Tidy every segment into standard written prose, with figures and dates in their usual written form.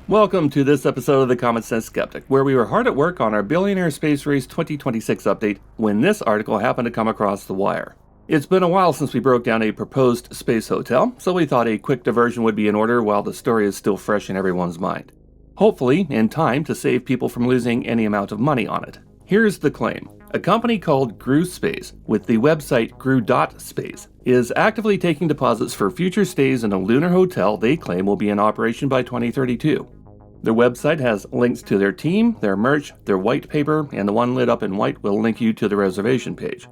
Welcome to this episode of the Common Sense Skeptic, where we were hard at work on our Billionaire Space Race 2026 update when this article happened to come across the wire. It's been a while since we broke down a proposed space hotel, so we thought a quick diversion would be in order while the story is still fresh in everyone's mind. Hopefully, in time to save people from losing any amount of money on it. Here's the claim. A company called GRU Space, with the website GRU.space, is actively taking deposits for future stays in a lunar hotel they claim will be in operation by 2032. Their website has links to their team, their merch, their white paper, and the one lit up in white will link you to the reservation page.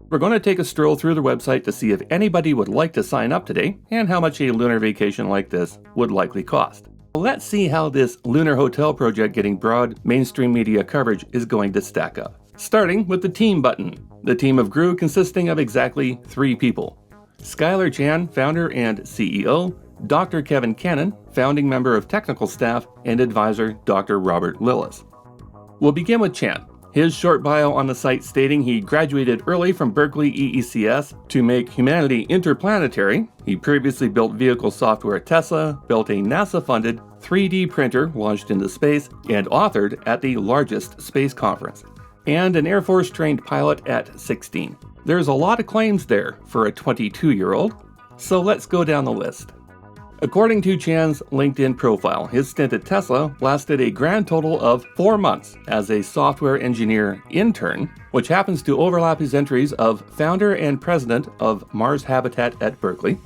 We're going to take a stroll through their website to see if anybody would like to sign up today and how much a lunar vacation like this would likely cost. Let's see how this lunar hotel project getting broad mainstream media coverage is going to stack up. Starting with the team button. The team of GRU consisting of exactly 3 people. Skylar Chan, founder and CEO, Dr. Kevin Cannon, founding member of technical staff, and advisor Dr. Robert Lillis. We'll begin with Chan. His short bio on the site stating he graduated early from Berkeley EECS to make humanity interplanetary. He previously built vehicle software at Tesla, built a NASA-funded 3D printer launched into space, and authored at the largest space conference. And an Air Force trained pilot at 16. There's a lot of claims there for a 22-year-old, so let's go down the list. According to Chan's LinkedIn profile, his stint at Tesla lasted a grand total of 4 months as a software engineer intern, which happens to overlap his entries of founder and president of Mars Habitat at Berkeley,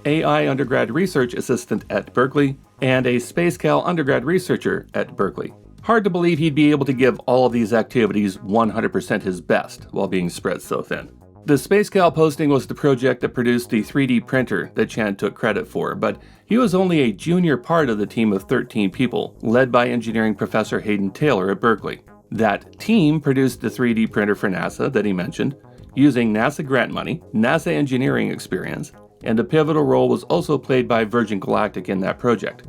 AI undergrad research assistant at Berkeley, and a SpaceCal undergrad researcher at Berkeley. Hard to believe he'd be able to give all of these activities 100% his best while being spread so thin. The SpaceCal posting was the project that produced the 3D printer that Chan took credit for, but he was only a junior part of the team of 13 people, led by engineering professor Hayden Taylor at Berkeley. That team produced the 3D printer for NASA that he mentioned, using NASA grant money, NASA engineering experience, and a pivotal role was also played by Virgin Galactic in that project.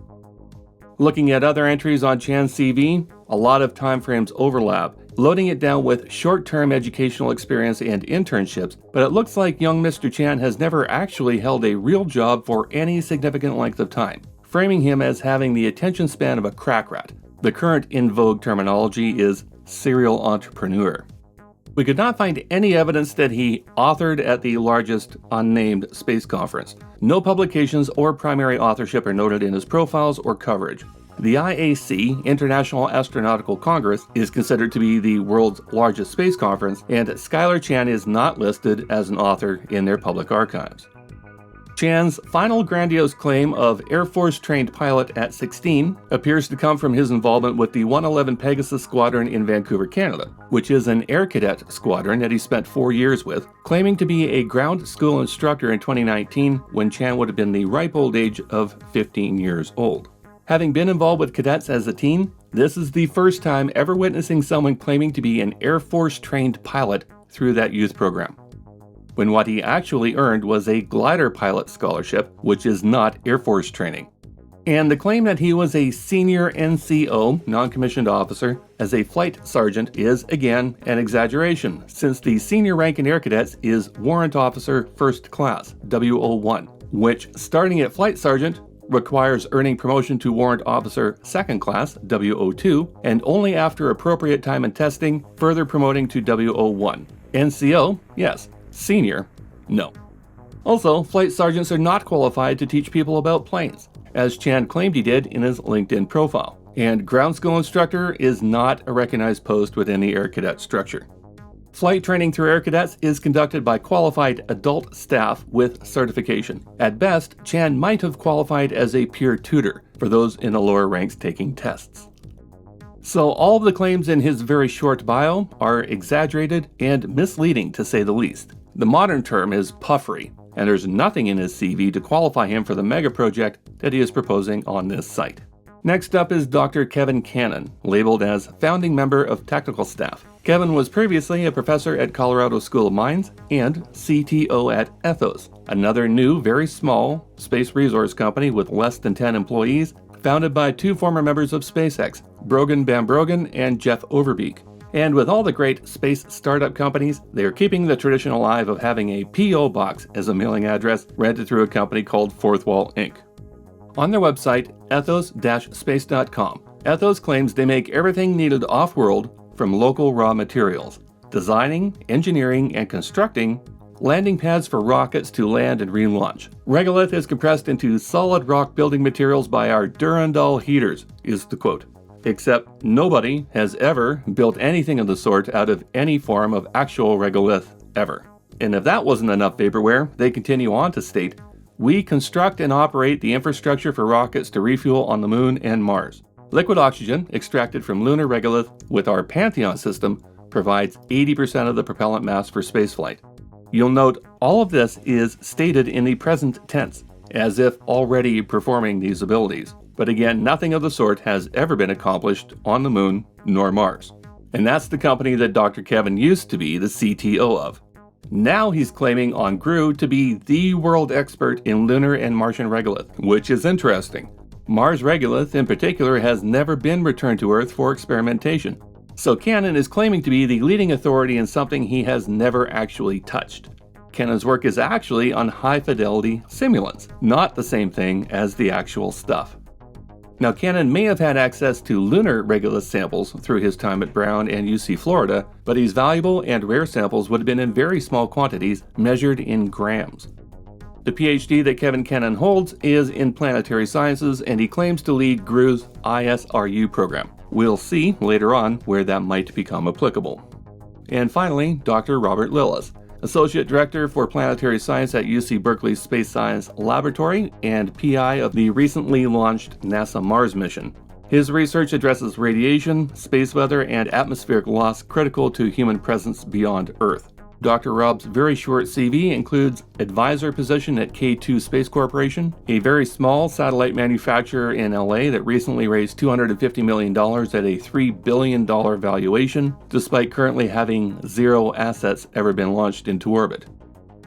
Looking at other entries on Chan's CV, a lot of timeframes overlap, loading it down with short-term educational experience and internships, but it looks like young Mr. Chan has never actually held a real job for any significant length of time, framing him as having the attention span of a crack rat. The current in vogue terminology is serial entrepreneur. We could not find any evidence that he authored at the largest unnamed space conference. No publications or primary authorship are noted in his profiles or coverage. The IAC, International Astronautical Congress, is considered to be the world's largest space conference, and Skylar Chan is not listed as an author in their public archives. Chan's final grandiose claim of Air Force trained pilot at 16 appears to come from his involvement with the 111 Pegasus Squadron in Vancouver, Canada, which is an air cadet squadron that he spent 4 years with, claiming to be a ground school instructor in 2019 when Chan would have been the ripe old age of 15 years old. Having been involved with cadets as a teen, this is the first time ever witnessing someone claiming to be an Air Force trained pilot through that youth program, when what he actually earned was a glider pilot scholarship, which is not Air Force training. And the claim that he was a senior NCO, non-commissioned officer, as a flight sergeant is, again, an exaggeration, since the senior rank in Air Cadets is Warrant Officer First Class, WO1, which, starting at flight sergeant, requires earning promotion to Warrant Officer Second Class, WO2, and only after appropriate time and testing, further promoting to WO1. NCO, yes. Senior, no. Also, flight sergeants are not qualified to teach people about planes, as Chan claimed he did in his LinkedIn profile. And ground school instructor is not a recognized post within the Air Cadet structure. Flight training through Air Cadets is conducted by qualified adult staff with certification. At best, Chan might have qualified as a peer tutor for those in the lower ranks taking tests. So all of the claims in his very short bio are exaggerated and misleading to say the least. The modern term is puffery, and there's nothing in his CV to qualify him for the mega project that he is proposing on this site. Next up is Dr. Kevin Cannon, labeled as founding member of technical staff. Kevin was previously a professor at Colorado School of Mines and CTO at Ethos, another new, very small space resource company with less than 10 employees, founded by 2 former members of SpaceX, Brogan Bambrogan and Jeff Overbeek. And with all the great space startup companies, they are keeping the tradition alive of having a P.O. box as a mailing address rented through a company called Fourth Wall Inc. On their website, ethos-space.com. Ethos claims they make everything needed off-world from local raw materials, designing, engineering, and constructing landing pads for rockets to land and relaunch. Regolith is compressed into solid rock building materials by our Durandal heaters, is the quote. Except nobody has ever built anything of the sort out of any form of actual regolith ever. And if that wasn't enough vaporware, they continue on to state, we construct and operate the infrastructure for rockets to refuel on the Moon and Mars. Liquid oxygen, extracted from lunar regolith with our Pantheon system, provides 80% of the propellant mass for spaceflight. You'll note all of this is stated in the present tense, as if already performing these abilities. But again, nothing of the sort has ever been accomplished on the Moon nor Mars. And that's the company that Dr. Kevin used to be the CTO of. Now he's claiming on GRU to be the world expert in lunar and Martian regolith, which is interesting. Mars regolith in particular has never been returned to Earth for experimentation. So Cannon is claiming to be the leading authority in something he has never actually touched. Cannon's work is actually on high-fidelity simulants, not the same thing as the actual stuff. Now, Cannon may have had access to lunar regolith samples through his time at Brown and UC Florida, but these valuable and rare samples would have been in very small quantities, measured in grams. The PhD that Kevin Cannon holds is in planetary sciences, and he claims to lead GRU's ISRU program. We'll see later on where that might become applicable. And finally, Dr. Robert Lillis, Associate Director for Planetary Science at UC Berkeley's Space Science Laboratory and PI of the recently launched NASA Mars mission. His research addresses radiation, space weather, and atmospheric loss critical to human presence beyond Earth. Dr. Rob's very short CV includes advisor position at K2 Space Corporation, a very small satellite manufacturer in LA that recently raised $250 million at a $3 billion valuation, despite currently having 0 assets ever been launched into orbit.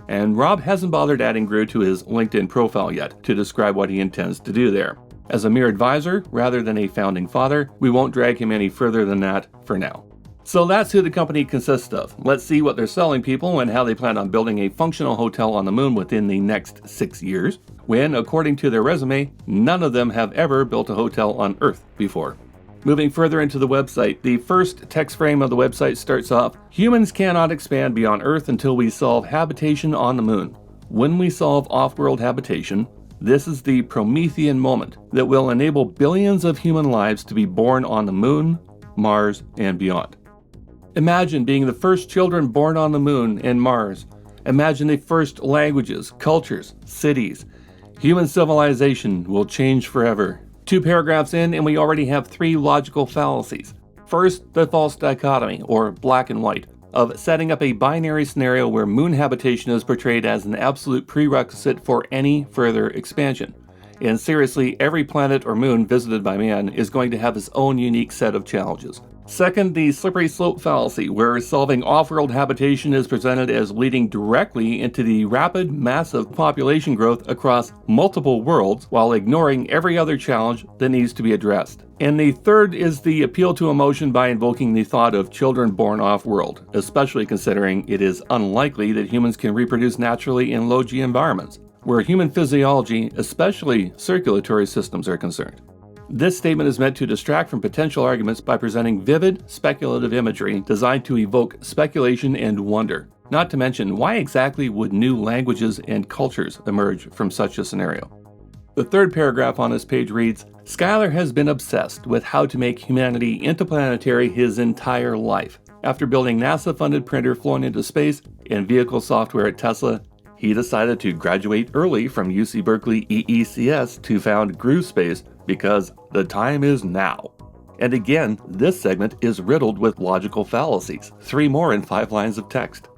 And Rob hasn't bothered adding GRU to his LinkedIn profile yet to describe what he intends to do there. As a mere advisor, rather than a founding father, we won't drag him any further than that for now. So that's who the company consists of. Let's see what they're selling people and how they plan on building a functional hotel on the Moon within the next 6 years, when, according to their resume, none of them have ever built a hotel on Earth before. Moving further into the website, the first text frame of the website starts off, humans cannot expand beyond Earth until we solve habitation on the Moon. When we solve off-world habitation, this is the Promethean moment that will enable billions of human lives to be born on the Moon, Mars, and beyond. Imagine being the first children born on the Moon and Mars. Imagine the first languages, cultures, cities. Human civilization will change forever. 2 paragraphs in and we already have 3 logical fallacies. First, the false dichotomy, or black and white, of setting up a binary scenario where moon habitation is portrayed as an absolute prerequisite for any further expansion. And seriously, every planet or moon visited by man is going to have its own unique set of challenges. Second, the slippery slope fallacy, where solving off-world habitation is presented as leading directly into the rapid, massive population growth across multiple worlds, while ignoring every other challenge that needs to be addressed. And the third is the appeal to emotion by invoking the thought of children born off-world, especially considering it is unlikely that humans can reproduce naturally in low-G environments, where human physiology, especially circulatory systems, are concerned. This statement is meant to distract from potential arguments by presenting vivid, speculative imagery designed to evoke speculation and wonder. Not to mention, why exactly would new languages and cultures emerge from such a scenario? The third paragraph on this page reads, Schuyler has been obsessed with how to make humanity interplanetary his entire life. After building NASA-funded printer flown into space and vehicle software at Tesla, he decided to graduate early from UC Berkeley EECS to found GRU Space because the time is now. And again, this segment is riddled with logical fallacies, 3 more in 5 lines of text.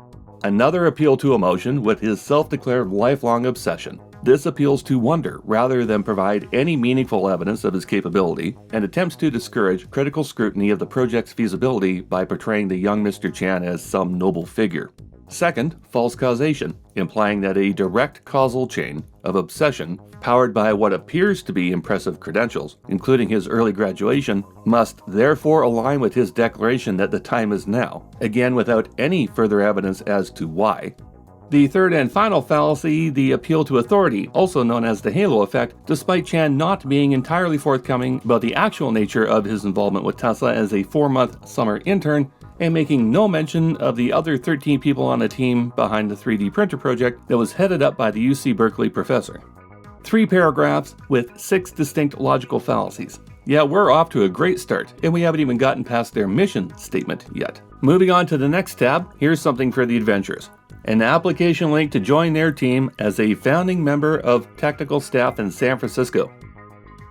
Another appeal to emotion with his self-declared lifelong obsession. This appeals to wonder rather than provide any meaningful evidence of his capability, and attempts to discourage critical scrutiny of the project's feasibility by portraying the young Mr. Chan as some noble figure. Second, false causation, implying that a direct causal chain of obsession, powered by what appears to be impressive credentials, including his early graduation, must therefore align with his declaration that the time is now, again without any further evidence as to why. The third and final fallacy, the appeal to authority, also known as the halo effect, despite Chan not being entirely forthcoming about the actual nature of his involvement with Tesla as a 4-month summer intern, and making no mention of the other 13 people on the team behind the 3D printer project that was headed up by the UC Berkeley professor. 3 paragraphs with 6 distinct logical fallacies. Yeah, we're off to a great start, and we haven't even gotten past their mission statement yet. Moving on to the next tab, here's something for the adventurers. An application link to join their team as a founding member of technical staff in San Francisco.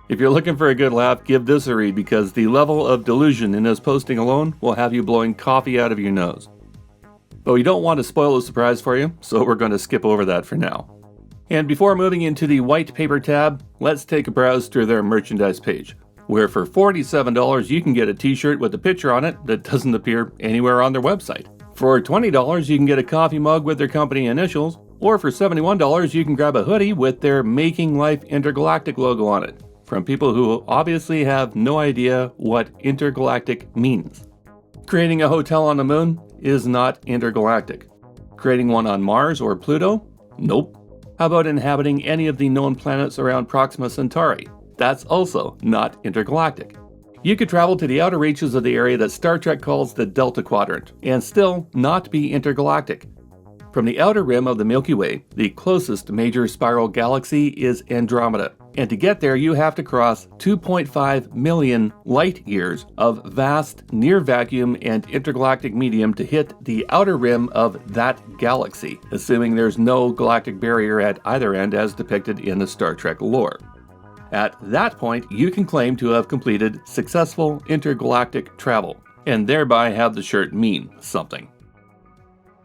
If you're looking for a good laugh, give this a read because the level of delusion in this posting alone will have you blowing coffee out of your nose. But we don't want to spoil the surprise for you, so we're going to skip over that for now. And before moving into the white paper tab, let's take a browse through their merchandise page, where for $47 you can get a t-shirt with a picture on it that doesn't appear anywhere on their website. For $20 you can get a coffee mug with their company initials, or for $71 you can grab a hoodie with their Making Life Intergalactic logo on it, from people who obviously have no idea what intergalactic means. Creating a hotel on the moon is not intergalactic. Creating one on Mars or Pluto? Nope. How about inhabiting any of the known planets around Proxima Centauri? That's also not intergalactic. You could travel to the outer reaches of the area that Star Trek calls the Delta Quadrant, and still not be intergalactic. From the outer rim of the Milky Way, the closest major spiral galaxy is Andromeda, and to get there you have to cross 2.5 million light years of vast, near-vacuum and intergalactic medium to hit the outer rim of that galaxy, assuming there's no galactic barrier at either end as depicted in the Star Trek lore. At that point, you can claim to have completed successful intergalactic travel, and thereby have the shirt mean something.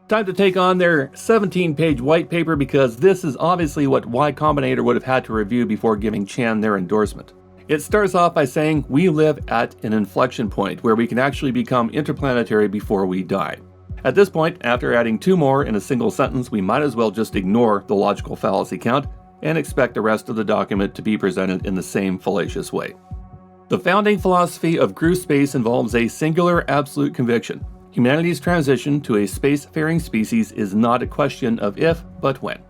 Time to take on their 17-page white paper because this is obviously what Y Combinator would have had to review before giving Chan their endorsement. It starts off by saying we live at an inflection point where we can actually become interplanetary before we die. At this point, after adding 2 more in a single sentence, we might as well just ignore the logical fallacy count and expect the rest of the document to be presented in the same fallacious way. The founding philosophy of GRU Space involves a singular absolute conviction. Humanity's transition to a spacefaring species is not a question of if, but when.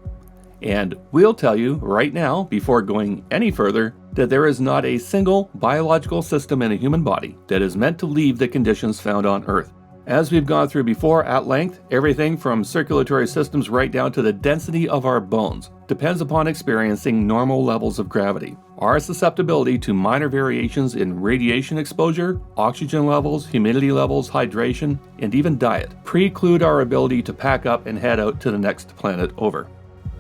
And we'll tell you right now, before going any further, that there is not a single biological system in a human body that is meant to leave the conditions found on Earth. As we've gone through before at length, everything from circulatory systems right down to the density of our bones depends upon experiencing normal levels of gravity. Our susceptibility to minor variations in radiation exposure, oxygen levels, humidity levels, hydration, and even diet preclude our ability to pack up and head out to the next planet over.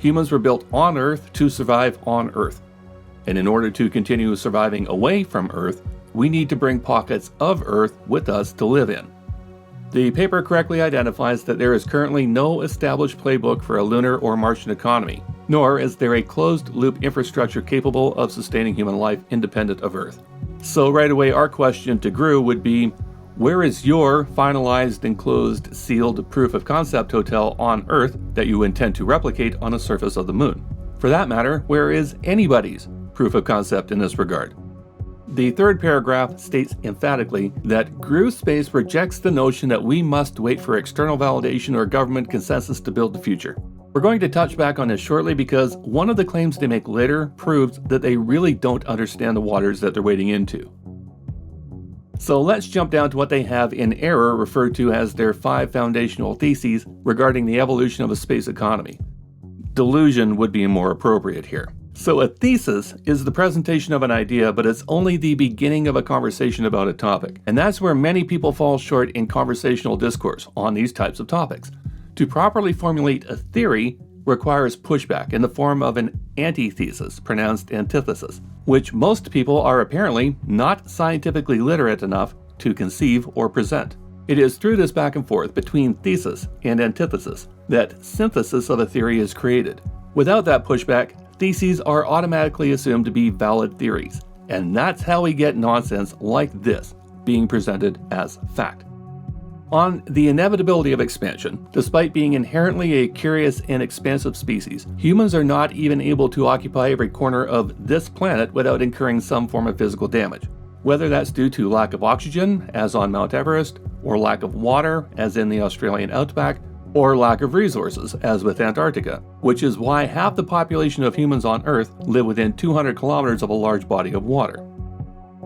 Humans were built on Earth to survive on Earth. And in order to continue surviving away from Earth, we need to bring pockets of Earth with us to live in. The paper correctly identifies that there is currently no established playbook for a lunar or Martian economy, nor is there a closed-loop infrastructure capable of sustaining human life independent of Earth. So right away our question to GRU would be, where is your finalized, enclosed, sealed proof of concept hotel on Earth that you intend to replicate on the surface of the moon? For that matter, where is anybody's proof of concept in this regard? The third paragraph states emphatically that GRU Space rejects the notion that we must wait for external validation or government consensus to build the future. We're going to touch back on this shortly because one of the claims they make later proves that they really don't understand the waters that they're wading into. So let's jump down to what they have in error referred to as their 5 foundational theses regarding the evolution of a space economy. Delusion would be more appropriate here. So a thesis is the presentation of an idea, but it's only the beginning of a conversation about a topic. And that's where many people fall short in conversational discourse on these types of topics. To properly formulate a theory requires pushback in the form of an antithesis, pronounced antithesis, which most people are apparently not scientifically literate enough to conceive or present. It is through this back and forth between thesis and antithesis that synthesis of a theory is created. Without that pushback, theses are automatically assumed to be valid theories, and that's how we get nonsense like this being presented as fact. On the inevitability of expansion, despite being inherently a curious and expansive species, humans are not even able to occupy every corner of this planet without incurring some form of physical damage. Whether that's due to lack of oxygen, as on Mount Everest, or lack of water, as in the Australian outback, or lack of resources, as with Antarctica, which is why half the population of humans on Earth live within 200 kilometers of a large body of water.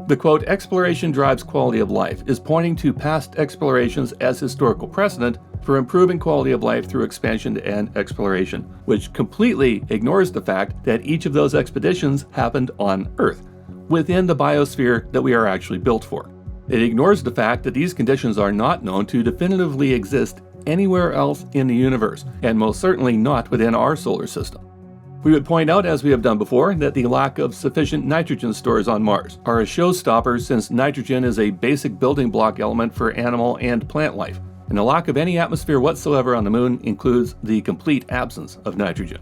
The quote, "exploration drives quality of life," is pointing to past explorations as historical precedent for improving quality of life through expansion and exploration, which completely ignores the fact that each of those expeditions happened on Earth, within the biosphere that we are actually built for. It ignores the fact that these conditions are not known to definitively exist anywhere else in the universe, and most certainly not within our solar system. We would point out, as we have done before, that the lack of sufficient nitrogen stores on Mars are a showstopper, since nitrogen is a basic building block element for animal and plant life, and the lack of any atmosphere whatsoever on the Moon includes the complete absence of nitrogen.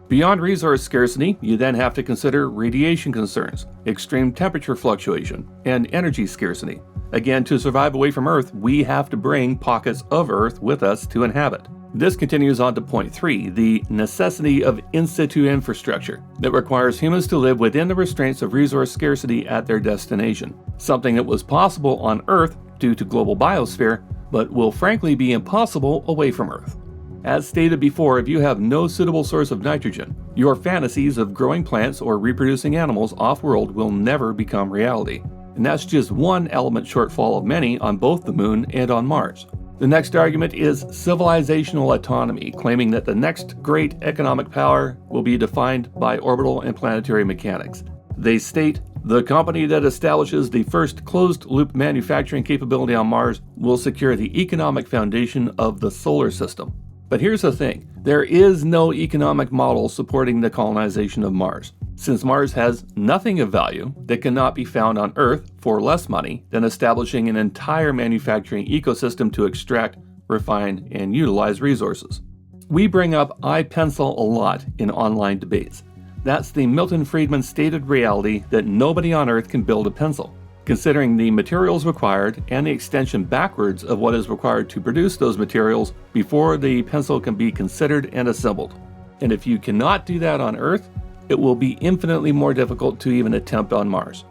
Beyond resource scarcity, you then have to consider radiation concerns, extreme temperature fluctuation, and energy scarcity. Again, to survive away from Earth, we have to bring pockets of Earth with us to inhabit. This continues on to point 3, the necessity of in situ infrastructure that requires humans to live within the restraints of resource scarcity at their destination, something that was possible on Earth due to global biosphere, but will frankly be impossible away from Earth. As stated before, if you have no suitable source of nitrogen, your fantasies of growing plants or reproducing animals off-world will never become reality. And that's just one element shortfall of many on both the Moon and on Mars. The next argument is civilizational autonomy, claiming that the next great economic power will be defined by orbital and planetary mechanics. They state, "The company that establishes the first closed-loop manufacturing capability on Mars will secure the economic foundation of the solar system." But here's the thing, there is no economic model supporting the colonization of Mars, since Mars has nothing of value that cannot be found on Earth for less money than establishing an entire manufacturing ecosystem to extract, refine, and utilize resources. We bring up I-pencil a lot in online debates. That's the Milton Friedman stated reality that nobody on Earth can build a pencil, considering the materials required and the extension backwards of what is required to produce those materials before the pencil can be considered and assembled. And if you cannot do that on Earth, it will be infinitely more difficult to even attempt on Mars.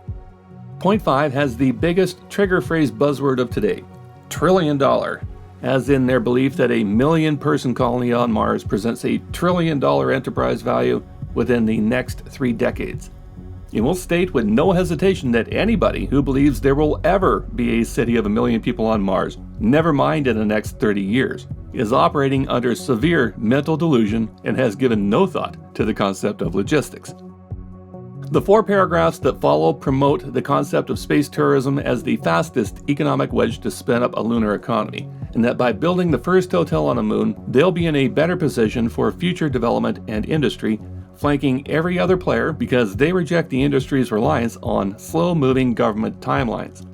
Point 5 has the biggest trigger phrase buzzword of today, $1 trillion, as in their belief that a 1 million person colony on Mars presents a $1 trillion enterprise value within the next 3 decades. It will state with no hesitation that anybody who believes there will ever be a city of 1 million people on Mars, never mind in the next 30 years, is operating under severe mental delusion and has given no thought to the concept of logistics. The 4 paragraphs that follow promote the concept of space tourism as the fastest economic wedge to spin up a lunar economy, and that by building the first hotel on the Moon, they'll be in a better position for future development and industry, flanking every other player because they reject the industry's reliance on slow-moving government timelines.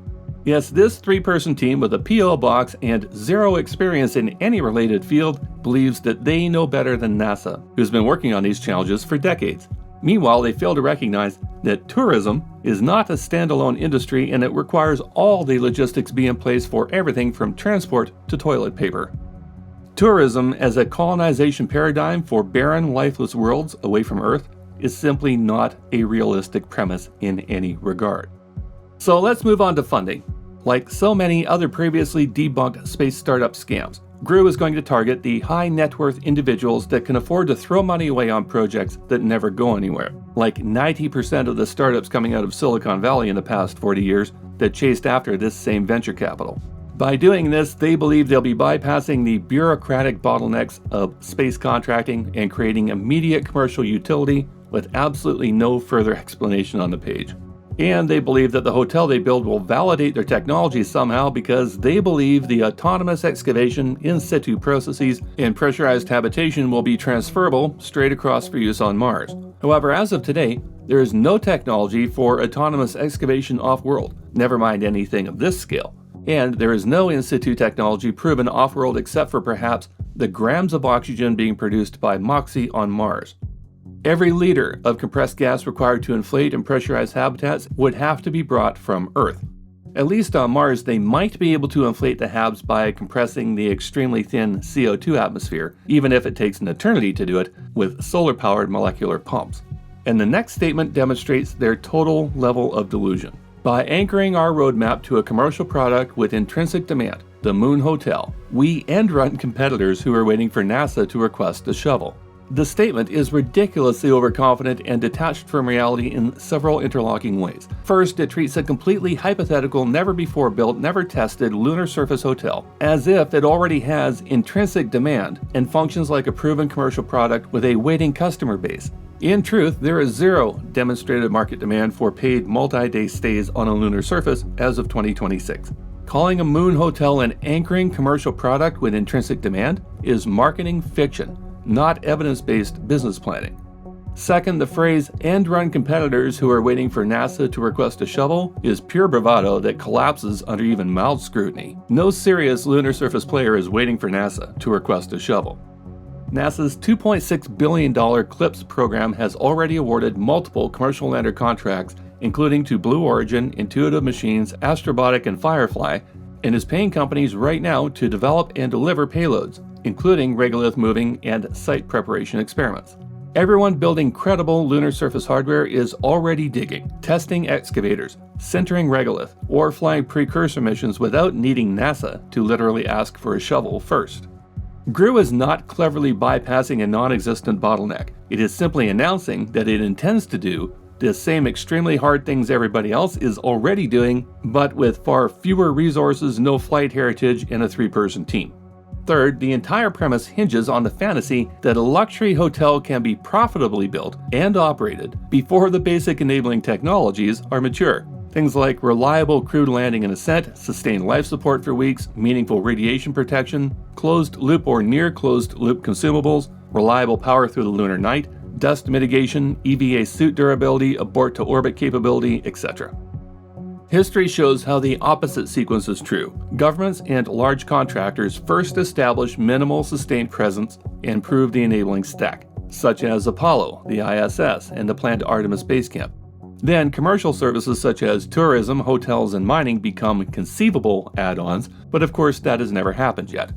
Yes, this 3-person team with a P.O. box and 0 experience in any related field believes that they know better than NASA, who's been working on these challenges for decades. Meanwhile, they fail to recognize that tourism is not a standalone industry and it requires all the logistics be in place for everything from transport to toilet paper. Tourism as a colonization paradigm for barren, lifeless worlds away from Earth is simply not a realistic premise in any regard. So let's move on to funding. Like so many other previously debunked space startup scams, GRU is going to target the high net worth individuals that can afford to throw money away on projects that never go anywhere, like 90% of the startups coming out of Silicon Valley in the past 40 years that chased after this same venture capital. By doing this, they believe they'll be bypassing the bureaucratic bottlenecks of space contracting and creating immediate commercial utility with absolutely no further explanation on the page. And they believe that the hotel they build will validate their technology somehow because they believe the autonomous excavation, in situ processes, and pressurized habitation will be transferable straight across for use on Mars. However, as of today, there is no technology for autonomous excavation off-world, never mind anything of this scale. And there is no in situ technology proven off-world except for perhaps the grams of oxygen being produced by mockery on Mars. Every liter of compressed gas required to inflate and pressurize habitats would have to be brought from Earth. At least on Mars, they might be able to inflate the habs by compressing the extremely thin CO2 atmosphere, even if it takes an eternity to do it, with solar-powered molecular pumps. And the next statement demonstrates their total level of delusion. By anchoring our roadmap to a commercial product with intrinsic demand, the Moon Hotel. We end-run competitors who are waiting for NASA to request a shovel. The statement is ridiculously overconfident and detached from reality in several interlocking ways. First, it treats a completely hypothetical, never-before-built, never-tested lunar surface hotel as if it already has intrinsic demand and functions like a proven commercial product with a waiting customer base. In truth, there is zero demonstrated market demand for paid multi-day stays on a lunar surface as of 2026. Calling a moon hotel an anchoring commercial product with intrinsic demand is marketing fiction, not evidence-based business planning. Second, the phrase end-run competitors who are waiting for NASA to request a shovel is pure bravado that collapses under even mild scrutiny. No serious lunar surface player is waiting for NASA to request a shovel. NASA's $2.6 billion CLIPS program has already awarded multiple commercial lander contracts, including to Blue Origin, Intuitive Machines, Astrobotic, and Firefly, and is paying companies right now to develop and deliver payloads, including regolith moving and site preparation experiments. Everyone building credible lunar surface hardware is already digging, testing excavators, sintering regolith, or flying precursor missions without needing NASA to literally ask for a shovel first. GRU is not cleverly bypassing a non-existent bottleneck. It is simply announcing that it intends to do the same extremely hard things everybody else is already doing, but with far fewer resources, no flight heritage, and a 3-person team. Third, the entire premise hinges on the fantasy that a luxury hotel can be profitably built and operated before the basic enabling technologies are mature. Things like reliable crewed landing and ascent, sustained life support for weeks, meaningful radiation protection, closed loop or near closed loop consumables, reliable power through the lunar night, dust mitigation, EVA suit durability, abort to orbit capability, etc. History shows how the opposite sequence is true. Governments and large contractors first establish minimal sustained presence and prove the enabling stack, such as Apollo, the ISS, and the planned Artemis base camp. Then commercial services such as tourism, hotels, and mining become conceivable add-ons, but of course that has never happened yet.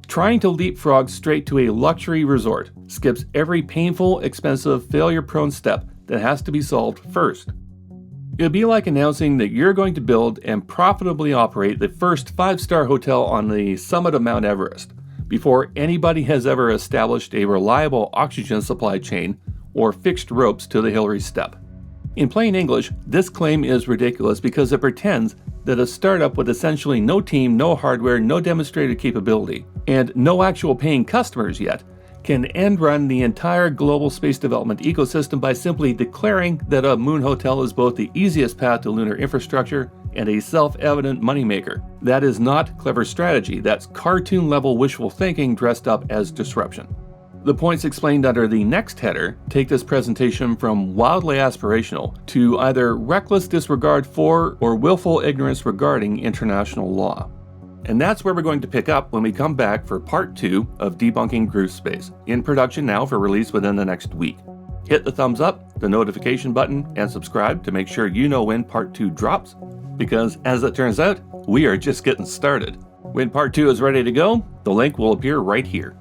Trying to leapfrog straight to a luxury resort skips every painful, expensive, failure-prone step that has to be solved first. It'd be like announcing that you're going to build and profitably operate the first 5-star hotel on the summit of Mount Everest before anybody has ever established a reliable oxygen supply chain or fixed ropes to the Hillary step. In plain English, this claim is ridiculous because it pretends that a startup with essentially no team, no hardware, no demonstrated capability, and no actual paying customers yet, can end-run the entire global space development ecosystem by simply declaring that a moon hotel is both the easiest path to lunar infrastructure and a self-evident moneymaker. That is not clever strategy, that's cartoon-level wishful thinking dressed up as disruption. The points explained under the next header take this presentation from wildly aspirational to either reckless disregard for or willful ignorance regarding international law. And that's where we're going to pick up when we come back for part 2 of Debunking GRU Space, in production now for release within the next week. Hit the thumbs up, the notification button, and subscribe to make sure you know when part 2 drops, because as it turns out, we are just getting started. When part 2 is ready to go, the link will appear right here.